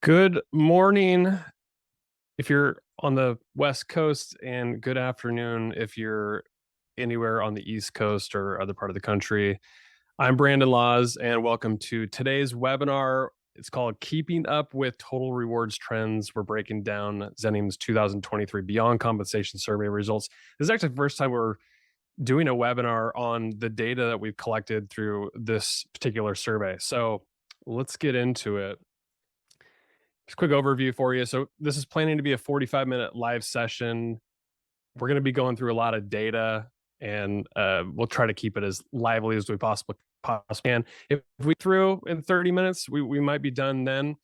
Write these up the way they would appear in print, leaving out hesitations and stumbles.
Good morning if you're on the West Coast, and good afternoon if you're anywhere on the East Coast or other part of the country. I'm Brandon Laws, and welcome to today's webinar. It's called Keeping Up with Total Rewards Trends. We're breaking down Xenium's 2023 Beyond Compensation Survey results. This is actually the first time we're doing a webinar on the data that we've collected through this particular survey. So let's get into it. Just a quick overview for you. So this is planning to be a 45-minute live session. We're going to be going through a lot of data, and we'll try to keep it as lively as we possibly can. If we through in 30 minutes, we might be done then,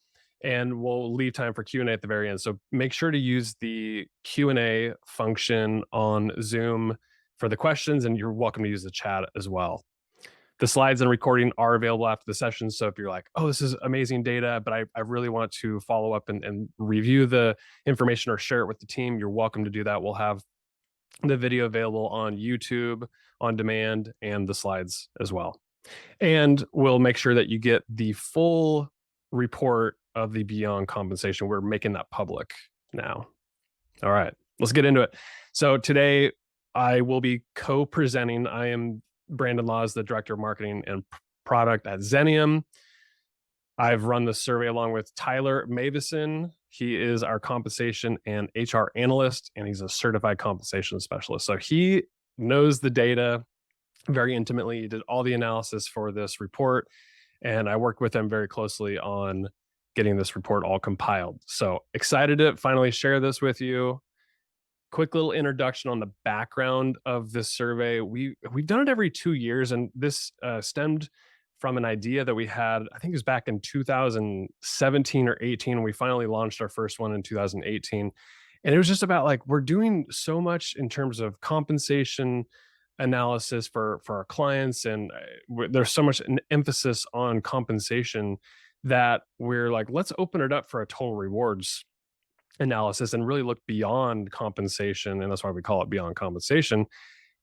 and we'll leave time for Q&A at the very end. So make sure to use the Q&A function on Zoom for the questions, and you're welcome to use the chat as well. The slides and recording are available after the session. So if you're like, oh, this is amazing data, but I really want to follow up and review the information or share it with the team, you're welcome to do that. We'll have the video available on YouTube on demand and the slides as well. And we'll make sure that you get the full report of the Beyond Compensation. We're making that public now. All right, let's get into it. So today I will be co-presenting. I am Brandon Laws, the Director of Marketing and Product at Xenium. I've run the survey along with Tyler Mavison. He is our compensation and HR analyst, and he's a certified compensation specialist. So he knows the data very intimately. He did all the analysis for this report, and I worked with him very closely on getting this report all compiled. So excited to finally share this with you. Quick little introduction on the background of this survey. We've done it every 2 years, and this stemmed from an idea that we had, I think it was back in 2017 or 18. We finally launched our first one in 2018. And it was just about like, we're doing so much in terms of compensation analysis for our clients. And there's so much emphasis on compensation that we're like, let's open it up for a total rewards analysis and really look beyond compensation. And that's why we call it Beyond Compensation.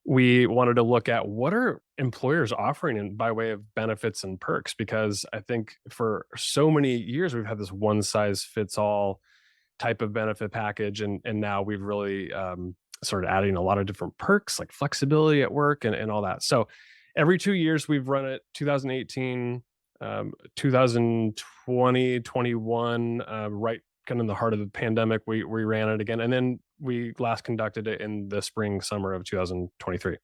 We wanted to look at what are employers offering in by way of benefits and perks, because I think for so many years we've had this one size fits all type of benefit package, and now we've really started adding a lot of different perks like flexibility at work and all that. So every 2 years we've run it. 2018, 2020, 21, right kind of in the heart of the pandemic, we ran it again, and then we last conducted it in the spring summer of 2023.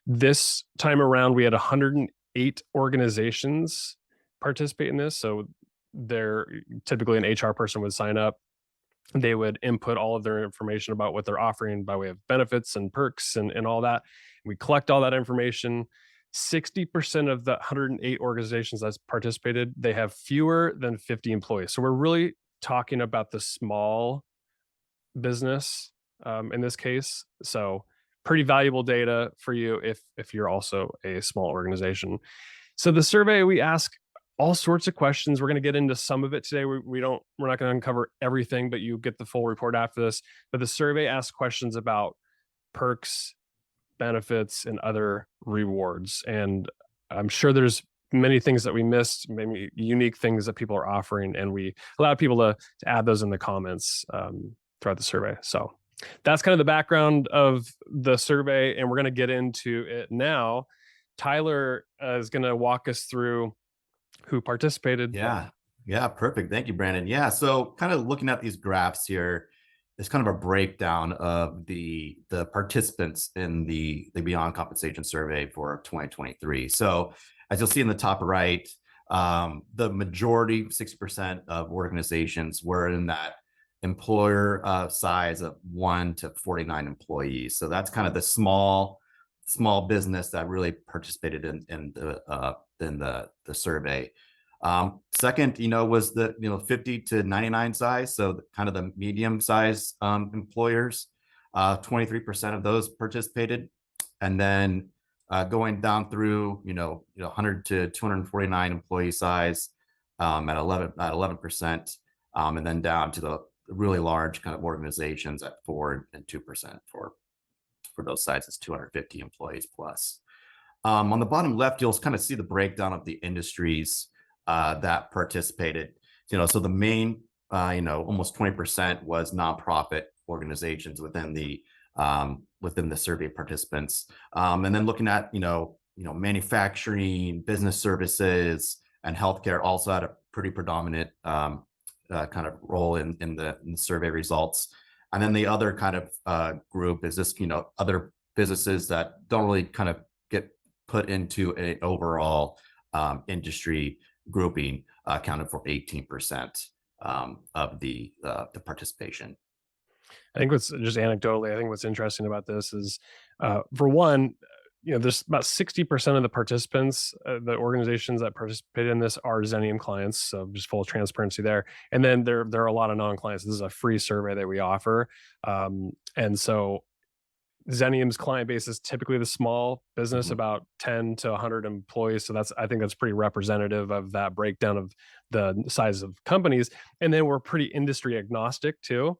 This time around we had 108 organizations participate in this. So they're typically an HR person would sign up. They would input all of their information about what they're offering by way of benefits and perks and all that. We collect all that information. 60% of the 108 organizations that's participated, they have fewer than 50 employees. So we're really talking about the small business in this case. So pretty valuable data for you if you're also a small organization. So the survey, we ask all sorts of questions. We're going to get into some of it today. We're not going to uncover everything, but you get the full report after this. But the survey asks questions about perks, benefits, and other rewards. And I'm sure there's many things that we missed, maybe unique things that people are offering, and we allow people to add those in the comments throughout the survey. So that's kind of the background of the survey, and we're going to get into it now. Tyler is going to walk us through who participated. Yeah, perfect. Thank you, Brandon. Yeah, so kind of looking at these graphs here, it's kind of a breakdown of the participants in the Beyond Compensation Survey for 2023. So as you'll see in the top right, the majority, 60% of organizations were in that employer size of 1 to 49 employees. So that's kind of the small business that really participated in the survey. Second, was the 50 to 99 size, so kind of the medium size employers. 23% of those participated, and then going down through 100 to 249 employee size at 11%, and then down to the really large kind of organizations at 4 and 2% for those sizes, 250 employees plus. On the bottom left, you'll kind of see the breakdown of the industries that participated. So the main almost 20% was nonprofit organizations within the survey participants. And then looking at manufacturing, business services, and healthcare also had a pretty predominant kind of role in the survey results. And then the other kind of group is just other businesses that don't really kind of get put into an overall industry grouping, accounted for 18% of the participation. I think what's just anecdotally, I think what's interesting about this is, for one, there's about 60% of the participants, the organizations that participate in this are Xenium clients. So just full transparency there. And then there are a lot of non-clients. This is a free survey that we offer. And so Xenium's client base is typically the small business, Mhm. about 10 to 100 employees. So I think that's pretty representative of that breakdown of the size of companies. And then we're pretty industry agnostic too.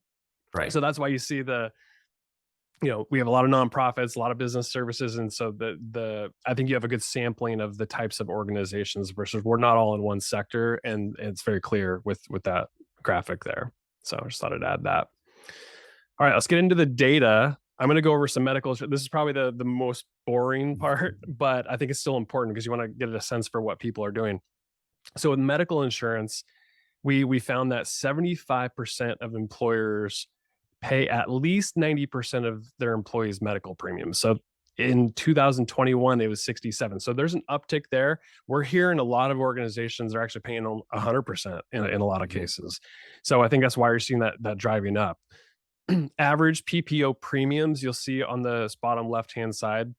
Right. So that's why you see we have a lot of nonprofits, a lot of business services. And so I think you have a good sampling of the types of organizations versus we're not all in one sector. And it's very clear with that graphic there. So I just thought I'd add that. All right, let's get into the data. I'm going to go over some medical. This is probably the most boring part, but I think it's still important because you want to get a sense for what people are doing. So with medical insurance, we found that 75% of employers pay at least 90% of their employees' medical premiums. So in 2021, it was 67. So there's an uptick there. We're hearing a lot of organizations are actually paying 100% in a lot of Mhm. cases. So I think that's why you're seeing that driving up. Average PPO premiums, you'll see on the bottom left-hand side,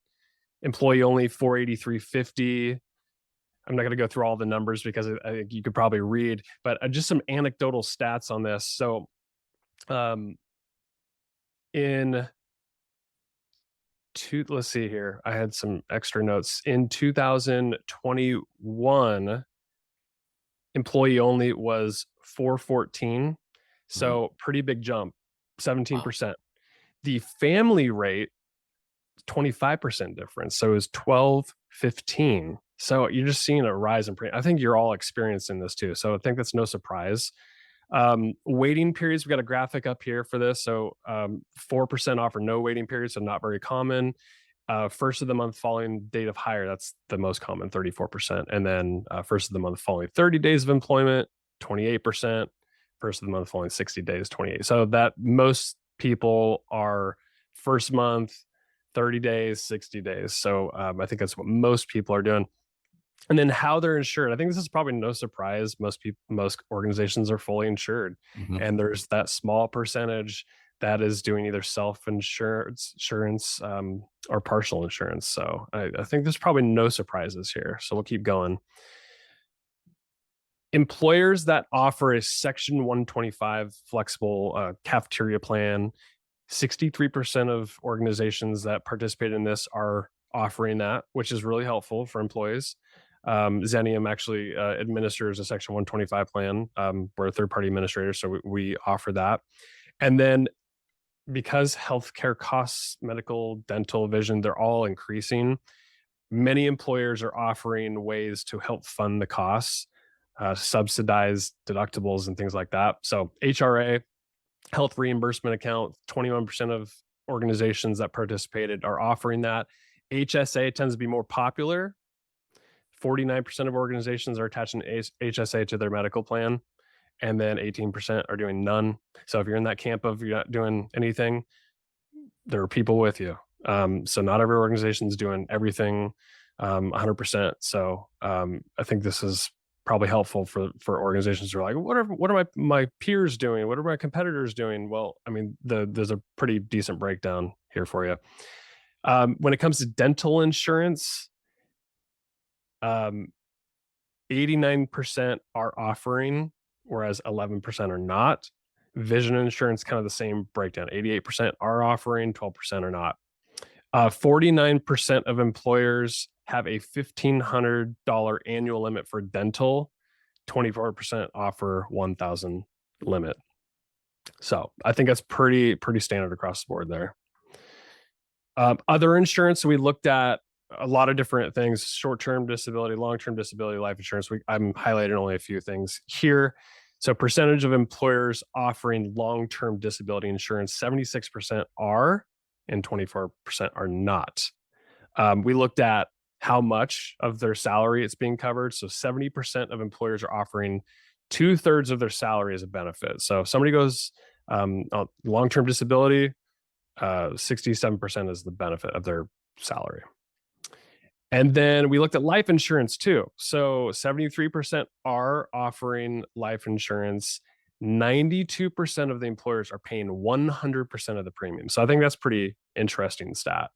employee only 483.50. I'm not going to go through all the numbers because I think you could probably read, but just some anecdotal stats on this. So, in let's see here. I had some extra notes. In 2021, employee only was 414. Mhm. So pretty big jump, Wow. 17%. The family rate, 25% difference. So it was 12.15. So you're just seeing a rise in premium. I think you're all experiencing this too. So I think that's no surprise. Waiting periods, we got a graphic up here for this. So 4% offer no waiting periods, so not very common. First of the month following date of hire, that's the most common, 34%. And then first of the month following 30 days of employment, 28%. First of the month following 60 days, 28. So that most people are first month, 30 days, 60 days. So I think that's what most people are doing. And then how they're insured. I think this is probably no surprise. Most organizations are fully insured. Mhm. And there's that small percentage that is doing either insurance, or partial insurance. So I think there's probably no surprises here. So we'll keep going. Employers that offer a Section 125 flexible cafeteria plan, 63% of organizations that participate in this are offering that, which is really helpful for employees. Xenium actually administers a Section 125 plan. We're a third-party administrator, so we offer that. And then because healthcare costs, medical, dental, vision, they're all increasing, many employers are offering ways to help fund the costs, subsidize deductibles and things like that. So HRA, health reimbursement account, 21% of organizations that participated are offering that. HSA tends to be more popular. 49% of organizations are attaching HSA to their medical plan, and then 18% are doing none. So if you're in that camp of you're not doing anything, there are people with you. So not every organization is doing everything 100%. So I think this is probably helpful for organizations who are like, what are my peers doing? What are my competitors doing? Well, I mean, there's a pretty decent breakdown here for you. When it comes to dental insurance, 89% are offering, whereas 11% are not. Vision insurance, kind of the same breakdown. 88% are offering, 12% are not. 49% of employers have a $1,500 annual limit for dental. 24% offer 1,000 limit. So I think that's pretty standard across the board there. Other insurance, we looked at a lot of different things: short-term disability, long-term disability, life insurance. I'm highlighting only a few things here. So percentage of employers offering long-term disability insurance, 76% are and 24% are not. We looked at how much of their salary it's being covered. So 70% of employers are offering two-thirds of their salary as a benefit. So if somebody goes on long-term disability, 67% is the benefit of their salary. And then we looked at life insurance too. So 73% are offering life insurance. 92% of the employers are paying 100% of the premium. So I think that's pretty interesting stat.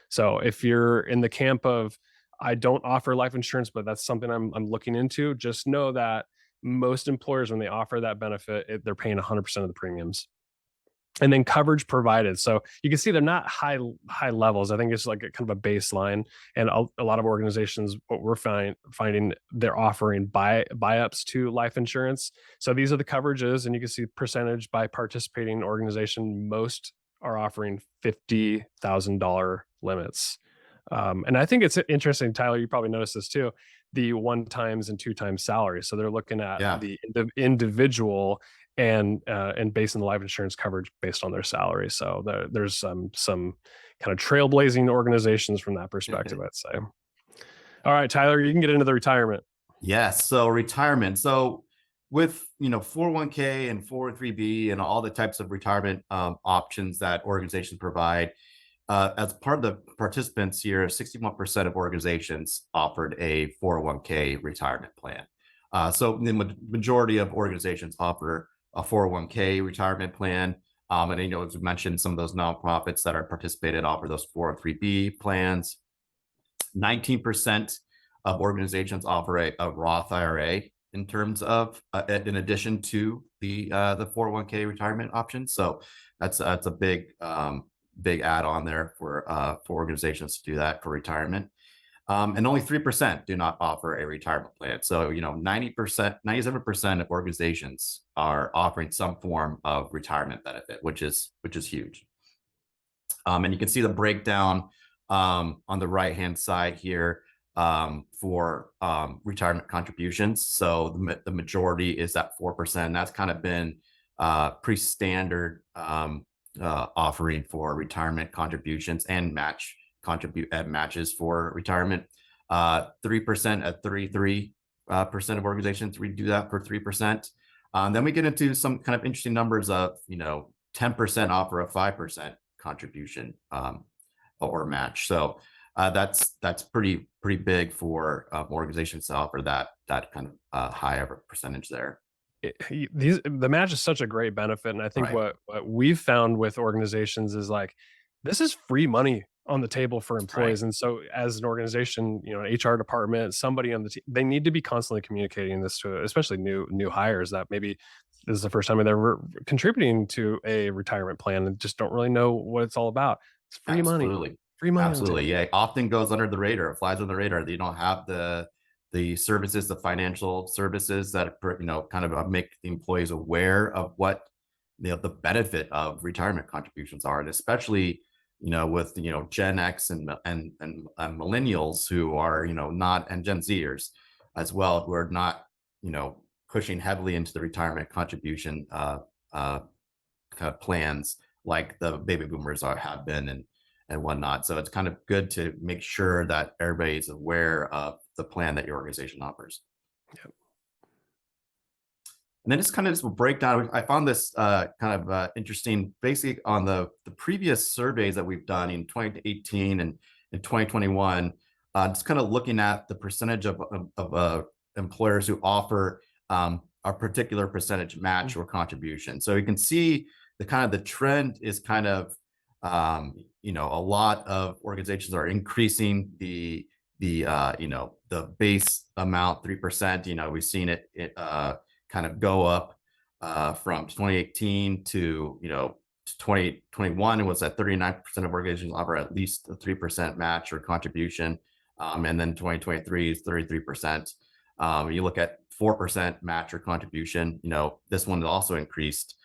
So if you're in the camp of I don't offer life insurance, but that's something I'm looking into, just know that most employers, when they offer that benefit, they're paying 100% of the premiums. And then coverage provided. So you can see they're not high levels. I think it's like a kind of a baseline. And a lot of organizations, what we're finding, they're offering buy-ups to life insurance. So these are the coverages, and you can see percentage by participating organization. Most are offering $50,000 limits. And I think it's interesting, Tyler, you probably noticed this too, the 1 times and 2 times salary. So they're looking at Yeah. the individual and basing the life insurance coverage based on their salary. So there's some kind of trailblazing organizations from that perspective, I'd say. All right, Tyler, you can get into the retirement. Yes. So retirement. So with 401k and 403b and all the types of retirement options that organizations provide, as part of the participants here, 61% of organizations offered a 401k retirement plan. So the majority of organizations offer a 401k retirement plan. And as we mentioned, some of those nonprofits that are participated offer those 403b plans. 19% of organizations offer a Roth IRA in terms of in addition to the 401k retirement option. So that's a big add-on there for organizations to do that for retirement. And only 3% do not offer a retirement plan. So 90%, 97% of organizations are offering some form of retirement benefit, which is huge. And you can see the breakdown on the right-hand side here for retirement contributions. So the majority is at 4%. That's kind of been pretty standard offering for retirement contributions and matches for retirement. 3% at 33% of organizations we do that for 3%. Then we get into some kind of interesting numbers of 10% offer a 5% contribution or match. So that's pretty big for organizations to offer that kind of high of a percentage there. The match is such a great benefit, and I think Right. what we've found with organizations is like this is free money on the table for That's right. employees. And so as an organization, an HR department, somebody on the team, they need to be constantly communicating this to especially new hires that maybe this is the first time they're ever contributing to a retirement plan and just don't really know what it's all about. It's Absolutely. free money on the Absolutely. table. Yeah. It often goes under the radar, flies under the radar. You don't have the services, the financial services that kind of make the employees aware of what the benefit of retirement contributions are, and especially with Gen X and millennials who are not, and Gen Zers as well, who are not pushing heavily into the retirement contribution kind of plans like the baby boomers have been and whatnot. So it's kind of good to make sure that everybody's aware of the plan that your organization offers. Yep. And then just a breakdown. I found this kind of interesting, basically on the previous surveys that we've done in 2018 and in 2021, just kind of looking at the percentage of employers who offer a particular percentage match or contribution. So you can see the trend is kind of a lot of organizations are increasing the base amount 3%. We've seen it kind of go up from 2018 to 2021. It was at 39% of organizations offer at least a 3% match or contribution, and then 2023 is 33%. You look at 4% match or contribution. This one also increased.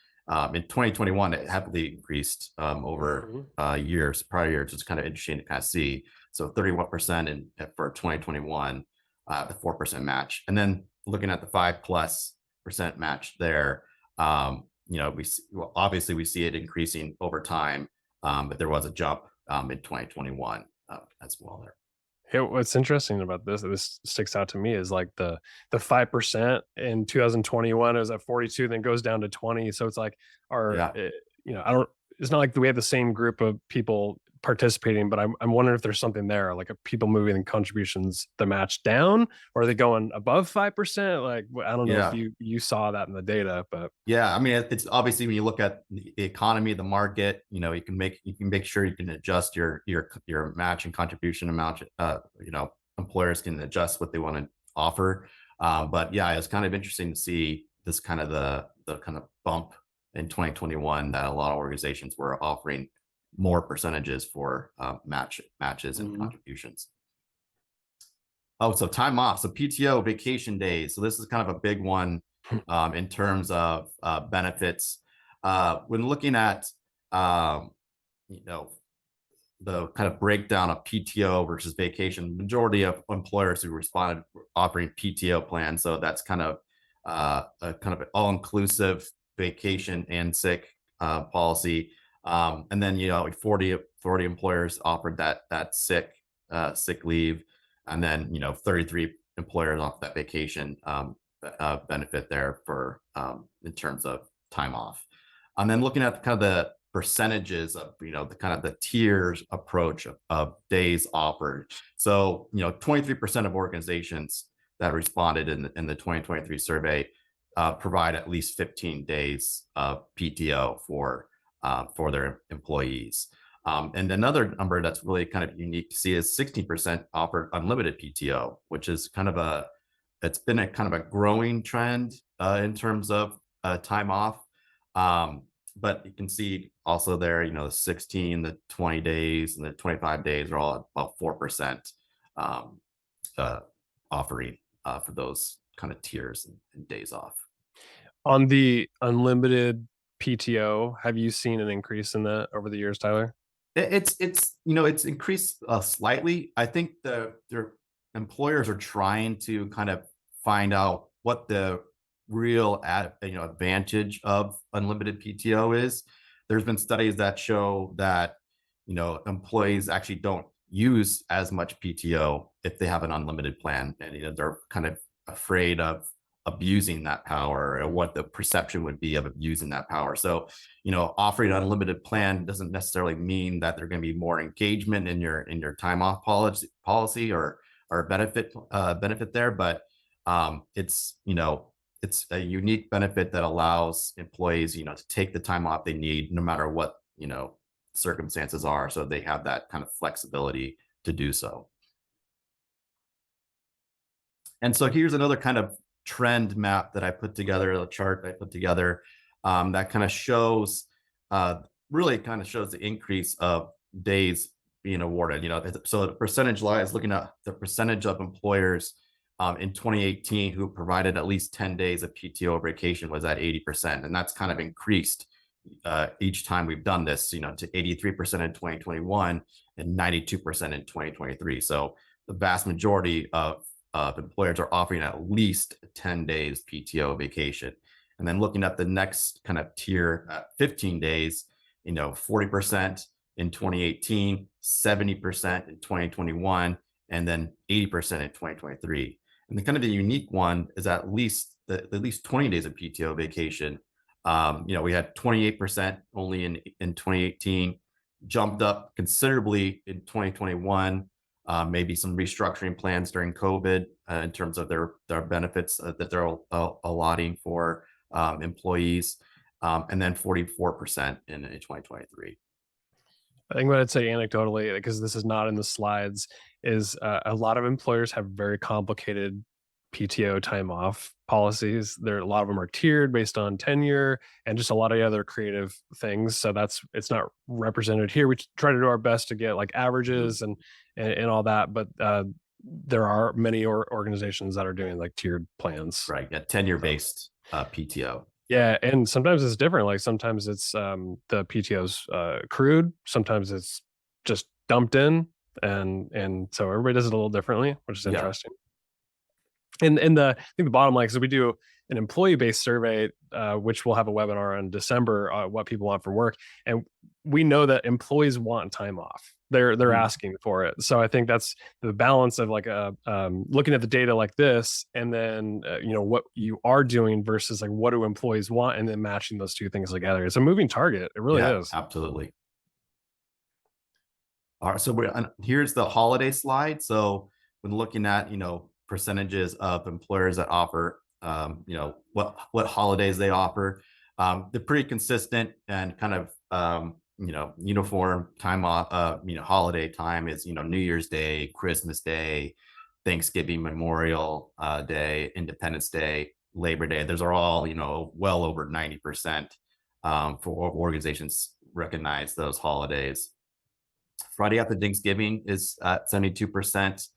In 2021, it heavily increased over prior years. It's kind of interesting to kind of see. So 31% for 2021, the 4% match. And then looking at the 5+ percent match there. Well, obviously we see it increasing over time, but there was a jump in 2021 as well there. Hey, what's interesting about this sticks out to me is like the 5% in 2021 it was at 42, then goes down to 20. So it's like our, Yeah. I don't. It's not like we have the same group of people participating, but I'm wondering if there's something there, like are people moving the contributions the match down, or are they going above 5%? Like I don't know if Yeah. you saw that in the data, but Yeah, I mean, it's obviously when you look at the economy, the market, you can make sure you can adjust your match and contribution amount. Employers can adjust what they want to offer. But yeah, it's kind of interesting to see this kind of the kind of bump in 2021 that a lot of organizations were offering more percentages for matches and Mhm. contributions. Oh, so time off. So PTO, vacation days. So this is kind of a big one in terms of benefits. When looking at um, you know the kind of breakdown of PTO versus vacation, majority of employers who responded were offering PTO plans. So that's kind of a kind of an all-inclusive vacation and sick policy. And then 40 employers offered that sick leave, and then 33 employers offered that vacation benefit there for in terms of time off. And then looking at kind of the percentages of the kind of the tiers approach of days offered. So 23% of organizations that responded in the 2023 survey provide at least 15 days of PTO for their employees. And another number that's really kind of unique to see is 16% offered unlimited PTO, which is it's been a kind of a growing trend in terms of time off. But you can see also there, the 16, the 20 days, and the 25 days are all about 4% um, uh, offering for those kind of tiers and days off. On the unlimited PTO, have you seen an increase in that over the years, Tyler? It's increased slightly. I think their employers are trying to kind of find out what the real advantage of unlimited PTO is. There's been studies that show that employees actually don't use as much PTO if they have an unlimited plan, and they're kind of afraid of abusing that power, or what the perception would be of abusing that power. So offering an unlimited plan doesn't necessarily mean that there's going to be more engagement in your time off policy or benefit there, but it's a unique benefit that allows employees to take the time off they need no matter what circumstances are, so they have that kind of flexibility to do so. And so here's another kind of trend map that I put together, a chart I put together that kind of shows, really kind of shows the increase of days being awarded. So the percentage lies looking at the percentage of employers in 2018 who provided at least 10 days of PTO vacation was at 80%, and that's kind of increased each time we've done this, to 83% in 2021 and 92% in 2023. So the vast majority of employers are offering at least 10 days PTO vacation. And then looking at the next kind of tier at 15 days, 40% in 2018, 70% in 2021, and then 80% in 2023. And the kind of the unique one is at least 20 days of PTO vacation. We had 28% only in 2018, jumped up considerably in 2021. Maybe some restructuring plans during COVID in terms of their benefits that they're allotting for employees, and then 44% in 2023. I think what I'd say anecdotally, because this is not in the slides, is a lot of employers have very complicated PTO time off policies. A lot of them are tiered based on tenure and just a lot of other creative things. So it's not represented here. We try to do our best to get like averages and all that, but there are many organizations that are doing like tiered plans. Right. Yeah. Tenure based PTO. Yeah, and sometimes it's different. Like sometimes it's the PTO's accrued, sometimes it's just dumped in, and so everybody does it a little differently, which is Yeah. interesting. And I think the bottom line is we do an employee-based survey, which we'll have a webinar on December, what people want from work, and we know that employees want time off. They're Mhm. asking for it. So I think that's the balance of like looking at the data like this, and then what you are doing versus like what do employees want, and then matching those two things together. It's a moving target. It really Yeah, is. absolutely. All right, so here's the holiday slide. So when looking at percentages of employers that offer what holidays they offer, they're pretty consistent and kind of uniform time off. Holiday time is New Year's Day, Christmas Day, Thanksgiving, Memorial Day, Independence Day, Labor Day. Those are all well over 90% for organizations recognize those holidays. Friday after Thanksgiving is at 72%.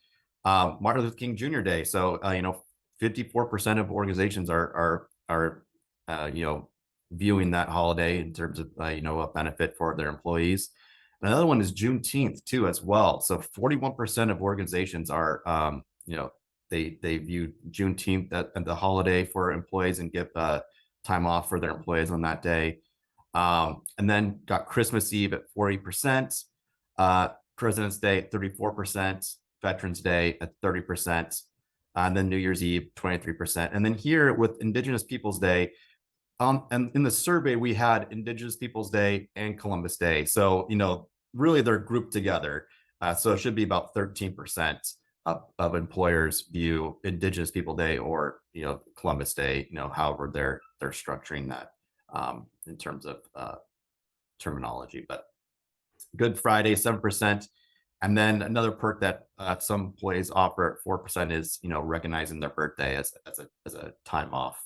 Martin Luther King Jr. Day. So 54% of organizations are viewing that holiday in terms of a benefit for their employees. Another one is Juneteenth too, as well. So 41% of organizations are they view Juneteenth at the holiday for employees and give time off for their employees on that day. And then got Christmas Eve at 40%. President's Day at 34%, Veterans Day at 30%, and then New Year's Eve 23%. And then here with Indigenous Peoples Day, and in the survey we had Indigenous Peoples Day and Columbus Day. So really they're grouped together. So it should be about 13% of employers view Indigenous People Day or Columbus Day. However they're structuring that in terms of terminology, but. Good Friday, 7%. And then another perk that some employees offer at 4% is, recognizing their birthday as a time off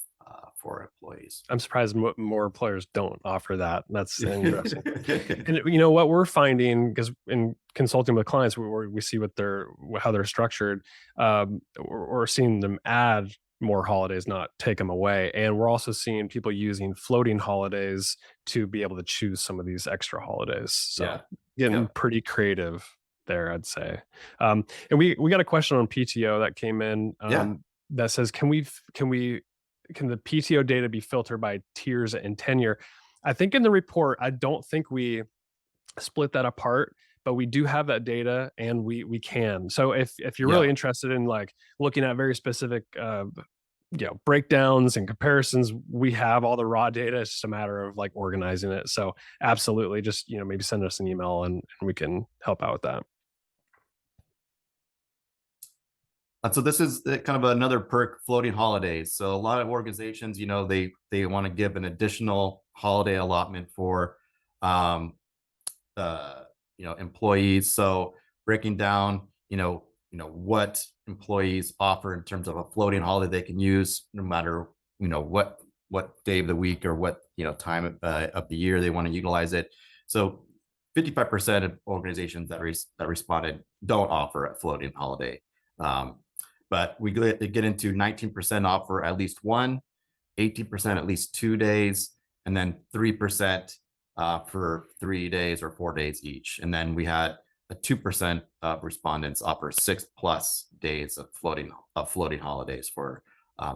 for employees. I'm surprised more employers don't offer that. That's interesting. And what we're finding, because in consulting with clients, we see how they're structured, we're seeing them add more holidays, not take them away. And we're also seeing people using floating holidays to be able to choose some of these extra holidays. So Yeah. getting Yep. pretty creative there, I'd say. And we got a question on PTO that came in Yeah. that says, can the PTO data be filtered by tiers and tenure? I think in the report, I don't think we split that apart, but we do have that data and we can. So if you're really Yeah. interested in like looking at very specific breakdowns and comparisons, we have all the raw data. It's just a matter of like organizing it. So absolutely, just maybe send us an email and we can help out with that. So this is kind of another perk, floating holidays. So a lot of organizations, they want to give an additional holiday allotment for um, employees. So breaking down, what employees offer in terms of a floating holiday they can use no matter, what day of the week or what, time of the year they want to utilize it. So 55% of organizations that responded don't offer a floating holiday. But we get into 19% offer at least one, 18% at least 2 days, and then 3% for 3 days or 4 days each. And then we had a 2% of respondents offer 6+ days of floating holidays for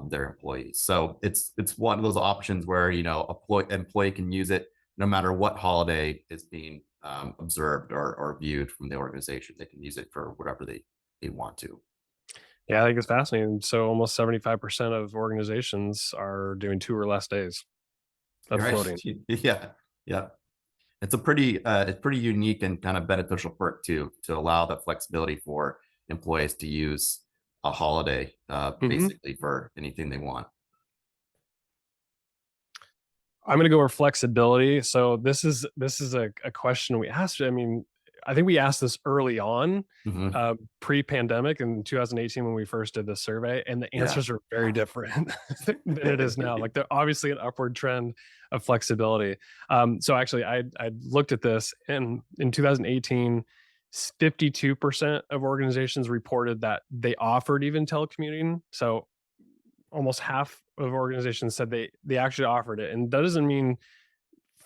their employees. So it's one of those options where employee can use it no matter what holiday is being observed or viewed from the organization. They can use it for whatever they want to. Yeah, I think it's fascinating. So almost 75% of organizations are doing 2 or less days of Right. floating. Yeah. Yeah. It's pretty unique and kind of beneficial perk to allow the flexibility for employees to use a holiday Mhm. basically for anything they want. I'm gonna go over flexibility. So this is a question we asked. I mean, I think we asked this early on, Mhm. pre-pandemic in 2018 when we first did the survey, and the Yeah. answers are very different than it is now. Like, they're obviously an upward trend of flexibility. So actually, I looked at this, and in 2018, 52% of organizations reported that they offered even telecommuting. So almost half of organizations said they actually offered it, and that doesn't mean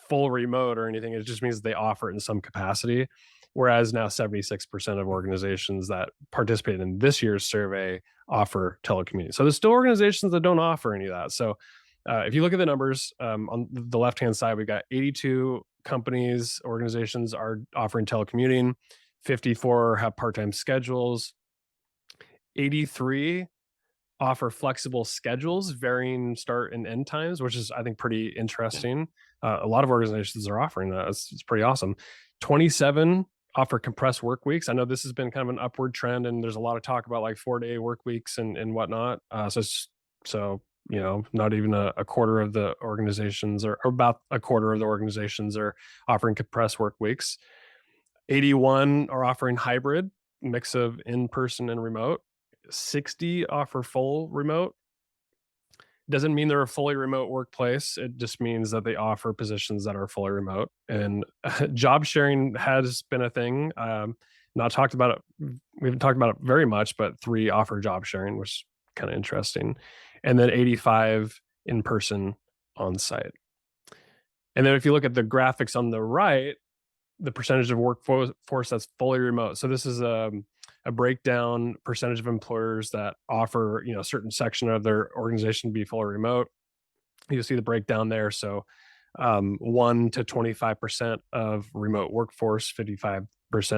full remote or anything. It just means they offer it in some capacity. whereas now 76% of organizations that participated in this year's survey offer telecommuting. So there's still organizations that don't offer any of that. So if you look at the numbers on the left hand side, we got 82 companies, organizations are offering telecommuting, 54 have part time schedules, 83 offer flexible schedules, varying start and end times, which is, I think, pretty Yeah. interesting. A lot of organizations are offering that. It's pretty awesome. 27 offer compressed work weeks. I know this has been kind of an upward trend, and there's a lot of talk about like 4-day work weeks and whatnot. So not even a quarter of the organizations, or about a quarter of the organizations, are offering compressed work weeks. 81 are offering hybrid, mix of in-person and remote. 60 offer full remote. Doesn't mean they're a fully remote workplace. It just means that they offer positions that are fully remote. And job sharing has been a thing. Not talked about it. We haven't talked about it very much, but 3 offer job sharing, which is kind of interesting. And then 85 in person on site. And then if you look at the graphics on the right, the percentage of workforce that's fully remote. So this is a breakdown percentage of employers that offer a certain section of their organization to be fully remote. You'll see the breakdown there. So 1 to 25% of remote workforce, 55%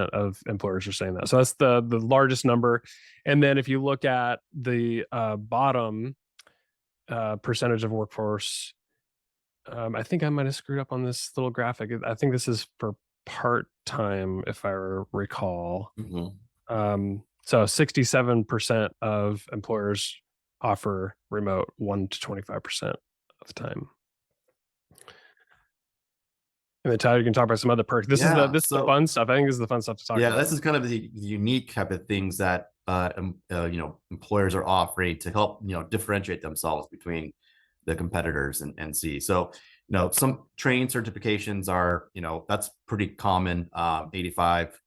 of employers are saying that. So that's the largest number. And then if you look at the bottom percentage of workforce, I think I might have screwed up on this little graphic. I think this is for part-time, if I recall. Mhm. So 67% of employers offer remote 1 to 25% of the time. And then Tyler, you can talk about some other perks. This is the Yeah. this is the So fun stuff. I think this is the fun stuff to talk yeah, about. this is kind of the unique type of things that employers are offering to help differentiate themselves between the competitors and see. So some training certifications are that's pretty common. 85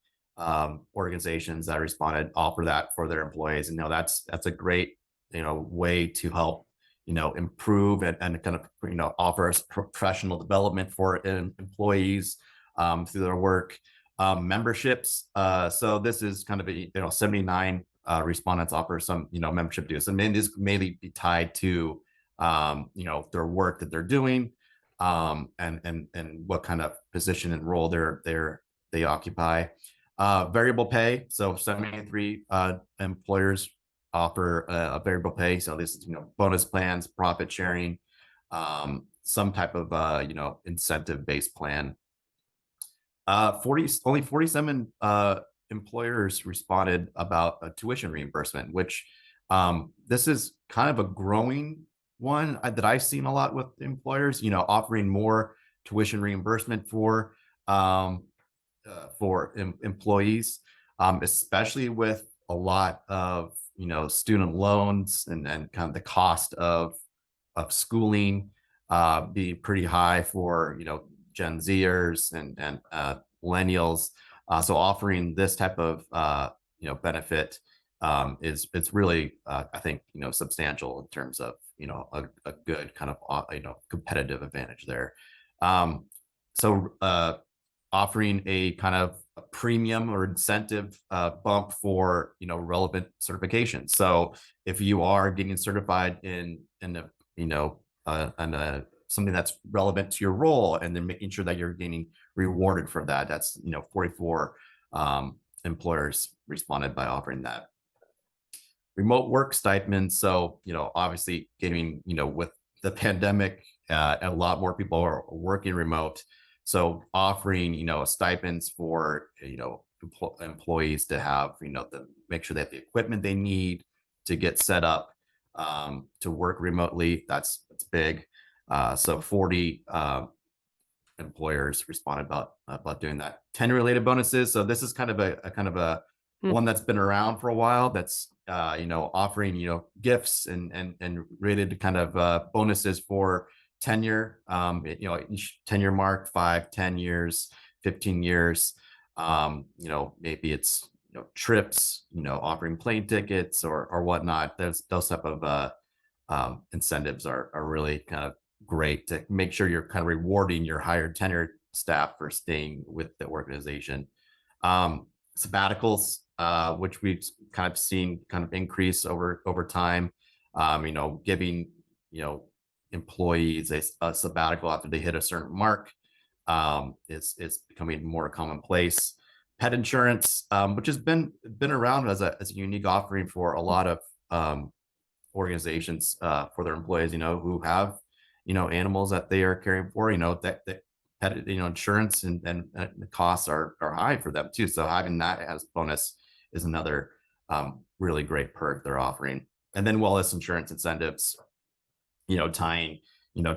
organizations that responded offer that for their employees, and that's a great way to help improve and kind of offer us professional development for employees through their work. Memberships. So this is kind of 79 respondents offer some membership dues, and then this mainly be tied to their work that they're doing, and what kind of position and role they occupy. Variable pay. So 73 employers offer a variable pay. So this is bonus plans, profit sharing, some type of incentive based plan. 47 employers responded about a tuition reimbursement, which this is kind of a growing one that I've seen a lot with employers, offering more tuition reimbursement for employees, especially with a lot of student loans and kind of the cost of schooling being pretty high for Gen Zers and millennials. So offering this type of benefit is it's really I think substantial in terms of a good kind of competitive advantage there. So offering a kind of a premium or incentive bump for relevant certifications. So if you are getting certified in a something that's relevant to your role, and then making sure that you're getting rewarded for that. That's 44 employers responded by offering that. Remote work stipends. So obviously getting with the pandemic, a lot more people are working remote. So offering stipends for employees to have make sure they have the equipment they need to get set up to work remotely. That's big. So 40 employers responded about doing that. Tenure related bonuses. So this is kind of a Hmm. one that's been around for a while. That's offering gifts and rated kind of bonuses for tenure. Each tenure mark 5, 10 years, 15 years. Maybe it's trips, offering plane tickets or whatnot. Those type of incentives are really kind of great to make sure you're kind of rewarding your higher tenured staff for staying with the organization. Sabbaticals, which we've kind of seen kind of increase over time. Giving employees a sabbatical after they hit a certain mark is becoming more commonplace. Pet insurance, which has been around as a unique offering for a lot of organizations for their employees, who have animals that they are caring for, that pet insurance and the costs are high for them too. So having that as bonus is another really great perk they're offering. And then wellness insurance incentives, tying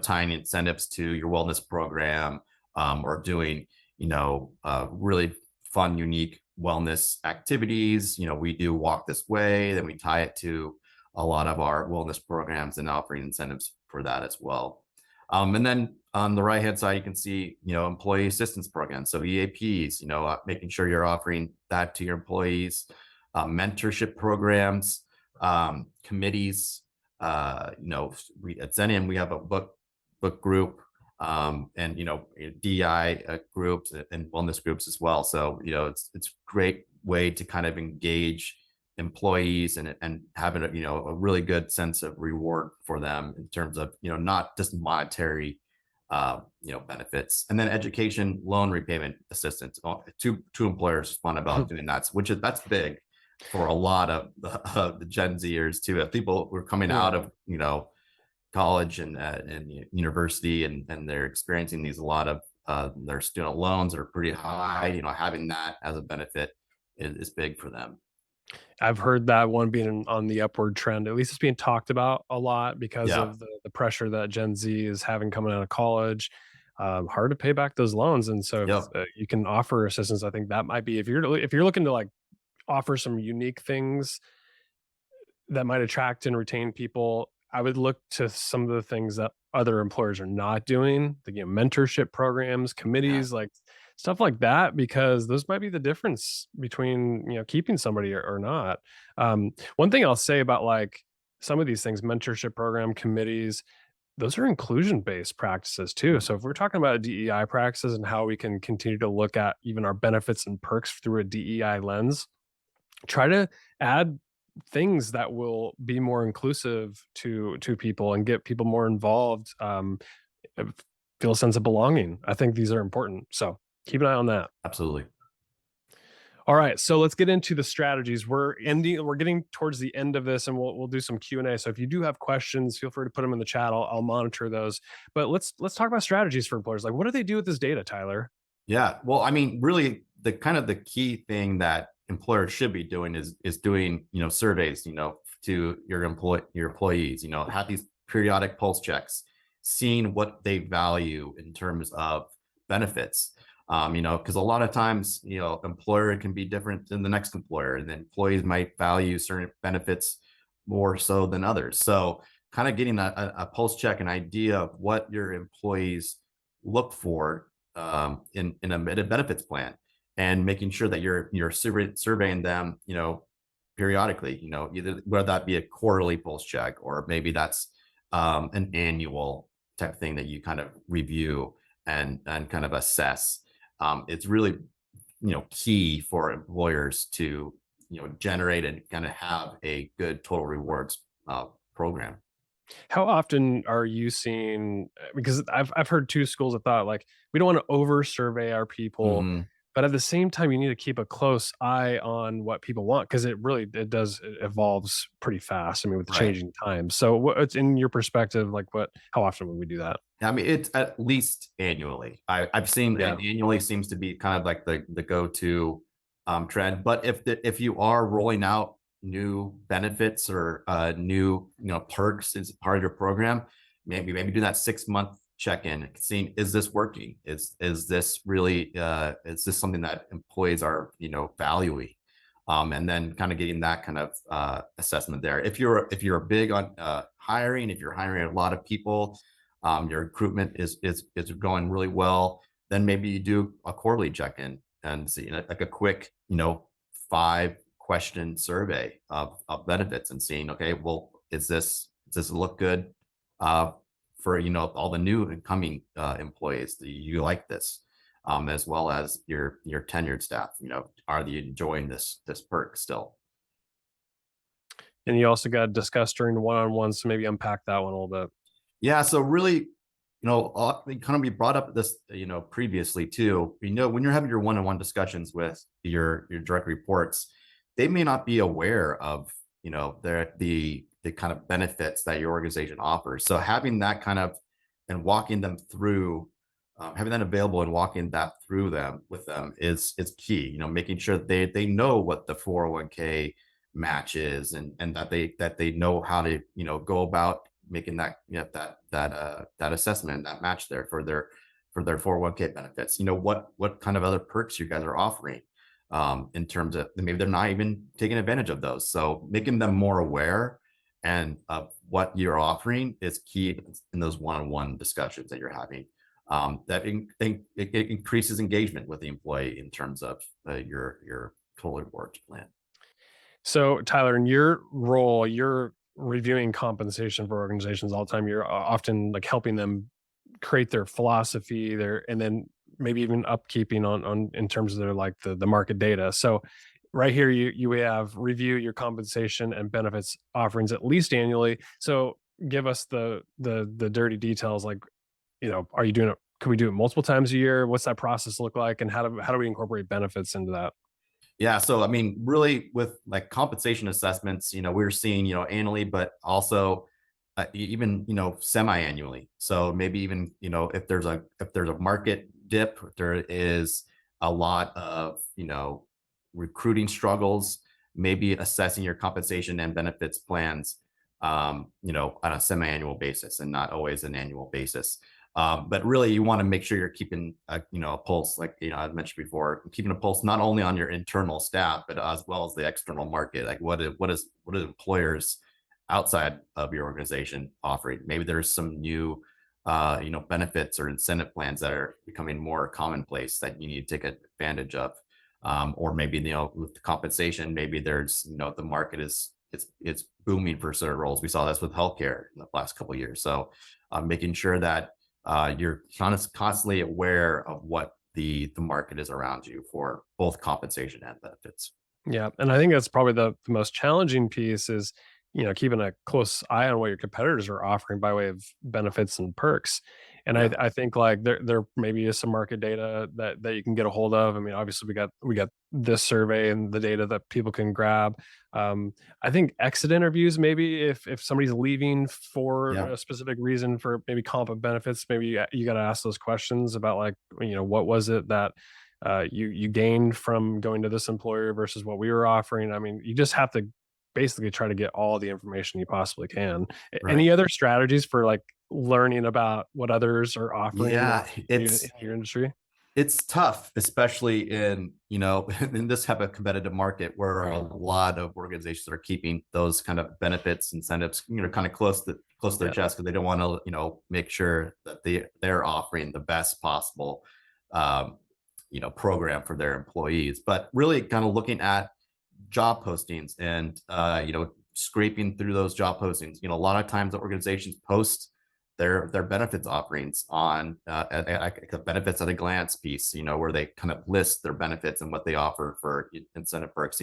tying incentives to your wellness program, or doing really fun, unique wellness activities. We do walk this way, then we tie it to a lot of our wellness programs and offering incentives for that as well. And then on the right hand side, you can see employee assistance programs, so EAPs. Making sure you're offering that to your employees. Mentorship programs, committees. At Xenium we have a book group, and DI groups and wellness groups as well. So it's a great way to kind of engage employees and having a really good sense of reward for them in terms of not just monetary benefits. And then education loan repayment assistance. Two employers respond about doing that, that's big for a lot of the Gen Zers too. People who are coming out Yeah. of college and university, and they're experiencing these, a lot of their student loans are pretty high. Having that as a benefit is big for them. I've heard that one being on the upward trend. At least it's being talked about a lot because Yeah. of the pressure that Gen Z is having coming out of college. Hard to pay back those loans, and so if Yep. you can offer assistance, I think that might be, if you're looking to like offer some unique things that might attract and retain people, I would look to some of the things that other employers are not doing, the mentorship programs, Yeah. committees, like stuff like that, because those might be the difference between keeping somebody or not. One thing I'll say about like some of these things, mentorship program, committees, those are inclusion based practices too. Mm. So if we're talking about DEI practices and how we can continue to look at even our benefits and perks through a DEI lens, try to add things that will be more inclusive to people and get people more involved, uh, feel a sense of belonging. I think these are important, so keep an eye on that. Absolutely. All right, so let's get into the strategies. We're getting towards the end of this, and we'll do some Q&A. So if you do have questions, feel free to put them in the chat. I'll monitor those. But let's talk about strategies for employers. Like, what do they do with this data, Tyler? Yeah. Well, I mean, really, the key thing that employers should be doing is doing surveys to your employees. Have these periodic pulse checks, seeing what they value in terms of benefits. Because a lot of times, employer can be different than the next employer, and then employees might value certain benefits more so than others. So, kind of getting a pulse check, an idea of what your employees look for in a benefits plan, and making sure that you're surveying them, periodically. Either whether that be a quarterly pulse check, or maybe that's an annual type thing that you kind of review and kind of assess. It's really key for employers to generate and kind of have a good total rewards program. How often are you seeing, because I've heard two schools of thought, like we don't want to over survey our people, Hmm. but at the same time you need to keep a close eye on what people want, because it evolves pretty fast. I mean, with the Right. changing times. So what's in your perspective, like how often would we do that? I mean, it's at least annually. I've seen, Yeah. and annually seems to be kind of like the go-to trend. But if you are rolling out new benefits or new perks as part of your program, maybe do that 6 month check-in, seeing, is this working? Is this really is this something that employees are valuing? And then kind of getting that kind of assessment there. If you're big on hiring, if you're hiring a lot of people, your recruitment is going really well, then maybe you do a quarterly check-in and see, like a quick 5 question survey of benefits, and seeing, okay, well, does this look good uh, for all the new incoming employees? Do you like this? as well as your tenured staff. Are they enjoying this perk still? And you also got to discuss during the one-on-ones, so maybe unpack that one a little bit. Yeah, so really, kind of we brought up this, previously too. When you're having your one-on-one discussions with your direct reports, they may not be aware of, the kind of benefits that your organization offers. So having that kind of and walking them through, having that available and walking that through them with them is key. Making sure that they know what the 401k match is, and that they know how to go about making that that assessment, that match there for their 401k benefits. What kind of other perks you guys are offering, in terms of maybe they're not even taking advantage of those. So making them more aware and of what you're offering is key in those one-on-one discussions that you're having. It increases engagement with the employee in terms of your total rewards plan. So, Tyler, in your role, you're reviewing compensation for organizations all the time. You're often like helping them create their philosophy, and then maybe even upkeeping on in terms of their like the market data. So, right here, you have review your compensation and benefits offerings at least annually. So, give us the dirty details. Like, are you doing it? Could we do it multiple times a year? What's that process look like, and how do we incorporate benefits into that? Yeah, so I mean, really, with like compensation assessments, we're seeing, annually, but also even semi-annually. So maybe even if there's a market dip, if there is a lot of recruiting struggles, maybe assessing your compensation and benefits plans, on a semi-annual basis and not always an annual basis. But really, you want to make sure you're keeping a pulse, like I mentioned before, keeping a pulse not only on your internal staff, but as well as the external market. Like what are employers outside of your organization offering? Maybe there's some new benefits or incentive plans that are becoming more commonplace that you need to take advantage of. Or maybe with the compensation, maybe there's the market is it's booming for certain roles. We saw this with healthcare in the last couple of years. So making sure that you're constantly aware of what the market is around you for both compensation and benefits. Yeah, and I think that's probably the most challenging piece is, keeping a close eye on what your competitors are offering by way of benefits and perks. And I Yeah, I think like there maybe is some market data that you can get a hold of. I mean, obviously we got this survey and the data that people can grab. Um, I think exit interviews, maybe if somebody's leaving for yeah, a specific reason for maybe comp and benefits, maybe you got to ask those questions about like, what was it that you gained from going to this employer versus what we were offering. I mean, you just have to basically try to get all the information you possibly can. right. Any other strategies for like learning about what others are offering Yeah, in your industry? it's tough, especially in in this type of competitive market where a lot of organizations are keeping those kind of benefits, incentives, kind of close to their Yeah. chest, because they don't want to make sure that they're offering the best possible um, program for their employees. But really, kind of looking at job postings and scraping through those job postings. A lot of times the organizations post their benefits offerings on a benefits at a glance piece, where they kind of list their benefits and what they offer for incentive perks.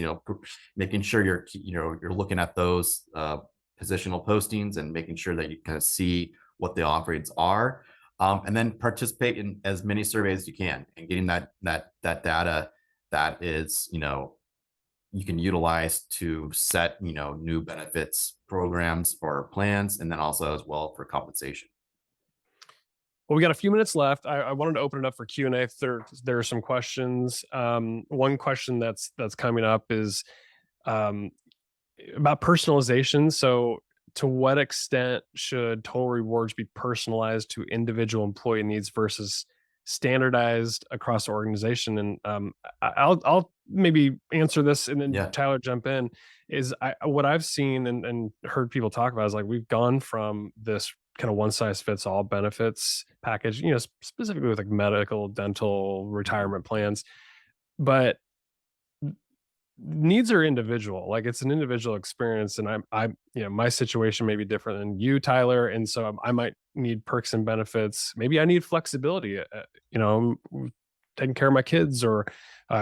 Making sure you're looking at those positional postings and making sure that you kind of see what the offerings are, and then participate in as many surveys as you can, and getting that data that is you can utilize to set new benefits programs or plans, and then also as well for compensation. Well, we got a few minutes left. I wanted to open it up for Q&A if there are some questions. One question that's coming up is um, about personalization. So, to what extent should total rewards be personalized to individual employee needs versus standardized across the organization? And I'll maybe answer this, and then Yeah, Tyler jump in. Is what I've seen and heard people talk about is like we've gone from this kind of one size fits all benefits package, specifically with like medical, dental, retirement plans, but needs are individual. Like it's an individual experience, and my situation may be different than you, Tyler, and so I might need perks and benefits. Maybe I need flexibility. taking care of my kids or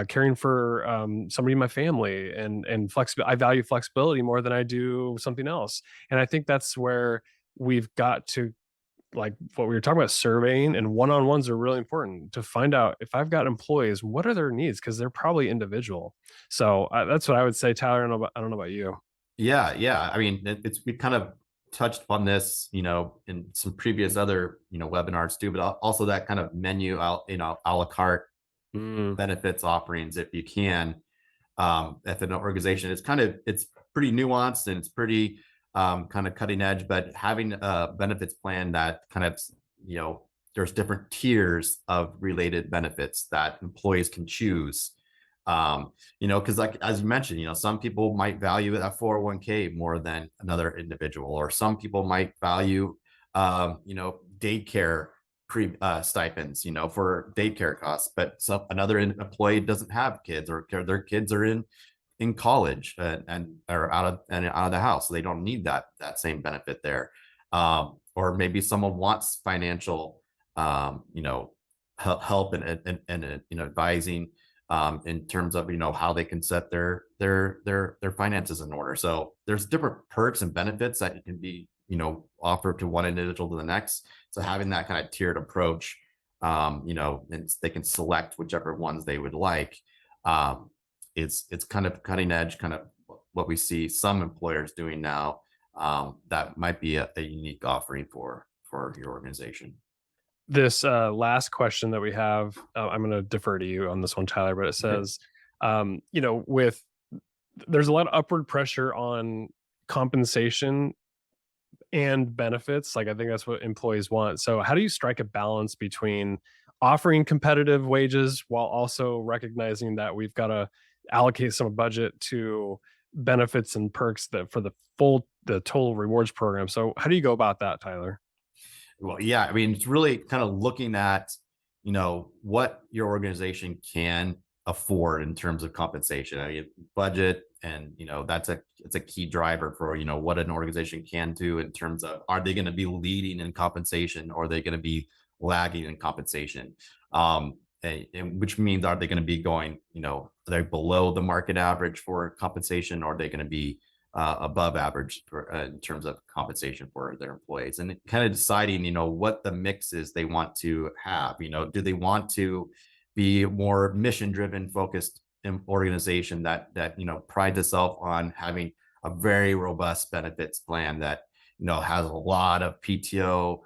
caring for somebody in my family, and flexibility. I value flexibility more than I do something else. And I think that's where we've got to, like what we were talking about, surveying and one-on-ones are really important to find out if I've got employees, what are their needs? Because they're probably individual. So that's what I would say, Tyler. I don't know about you. Yeah, yeah. I mean, it's we kind of touched on this, in some previous other, webinars too, but also that kind of menu, a la carte Mm. benefits offerings, if you can, if an organization, it's pretty nuanced and it's pretty kind of cutting edge, but having a benefits plan that kind of, you know, there's different tiers of related benefits that employees can choose. Because like as you mentioned, some people might value that 401k more than another individual, or some people might value, daycare stipends, for daycare costs, but another employee doesn't have kids, or their kids are in college, and are out of the house, so they don't need that same benefit there. Or maybe someone wants financial, help and advising, in terms of how they can set their finances in order. So there's different perks and benefits that can be offered to one individual to the next. So having that kind of tiered approach, and they can select whichever ones they would like. It's kind of cutting edge, kind of what we see some employers doing now. That might be a unique offering for your organization. This last question that we have, I'm going to defer to you on this one, Tyler, but it Okay. says, with there's a lot of upward pressure on compensation and benefits. Like, I think that's what employees want. So how do you strike a balance between offering competitive wages while also recognizing that we've got to allocate some budget to benefits and perks that for the total rewards program? So how do you go about that, Tyler? Well, yeah, I mean, it's really kind of looking at, what your organization can afford in terms of compensation. I mean, budget, and it's a key driver for what an organization can do in terms of, are they going to be leading in compensation, or are they going to be lagging in compensation? And which means, are they going to be going, are they below the market average for compensation, or are they going to be above average in terms of compensation for their employees, and kind of deciding, what the mix is they want to have. Do they want to be more mission driven focused organization that prides itself on having a very robust benefits plan that has a lot of PTO,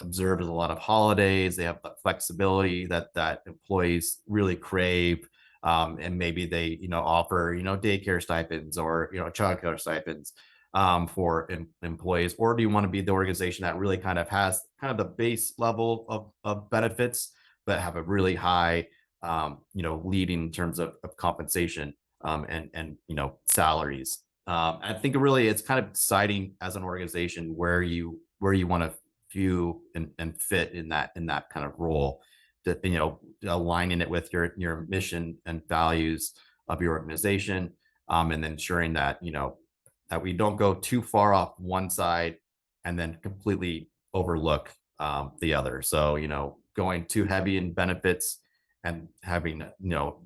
observes a lot of holidays, they have the flexibility that employees really crave, and maybe they offer daycare stipends, or childcare stipends, for employees? Or do you want to be the organization that really kind of has kind of the base level of benefits, but have a really high, leading in terms of compensation, and salaries? I think really it's kind of deciding as an organization where you want to view and fit in that kind of role, that aligning it with your mission and values of your organization, and ensuring that that we don't go too far off one side and then completely overlook, the other. So going too heavy in benefits and having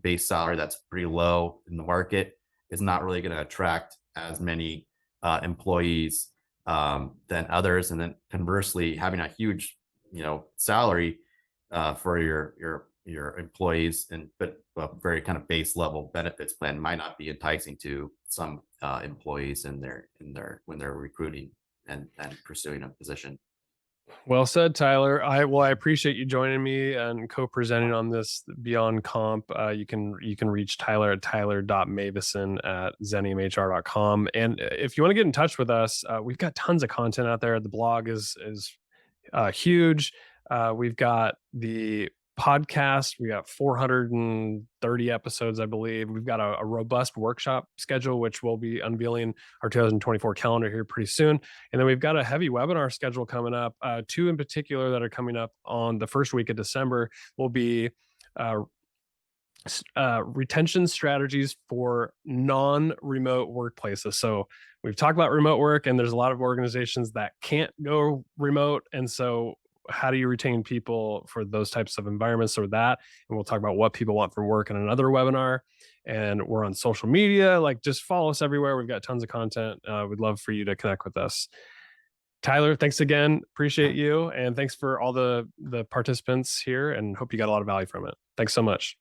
base salary that's pretty low in the market is not really going to attract as many employees, than others. And then conversely, having a huge salary, for your employees, and but a very kind of base level benefits plan might not be enticing to some employees when they're recruiting and pursuing a position. Well said, Tyler. I appreciate you joining me and co-presenting on this Beyond Comp. You can reach Tyler at tyler.mavison@xeniumhr.com. And if you want to get in touch with us, we've got tons of content out there. The blog is huge. We've got the podcast. We got 430 episodes, I believe. We've got a robust workshop schedule, which we'll be unveiling our 2024 calendar here pretty soon. And then we've got a heavy webinar schedule coming up. Two in particular that are coming up on the first week of December will be uh, retention strategies for non-remote workplaces. So we've talked about remote work, and there's a lot of organizations that can't go remote, and so how do you retain people for those types of environments or that. And we'll talk about what people want from work in another webinar. And we're on social media. Like, just follow us everywhere. We've got tons of content. We'd love for you to connect with us. Tyler, thanks again. Appreciate you. And thanks for all the participants here, and hope you got a lot of value from it. Thanks so much.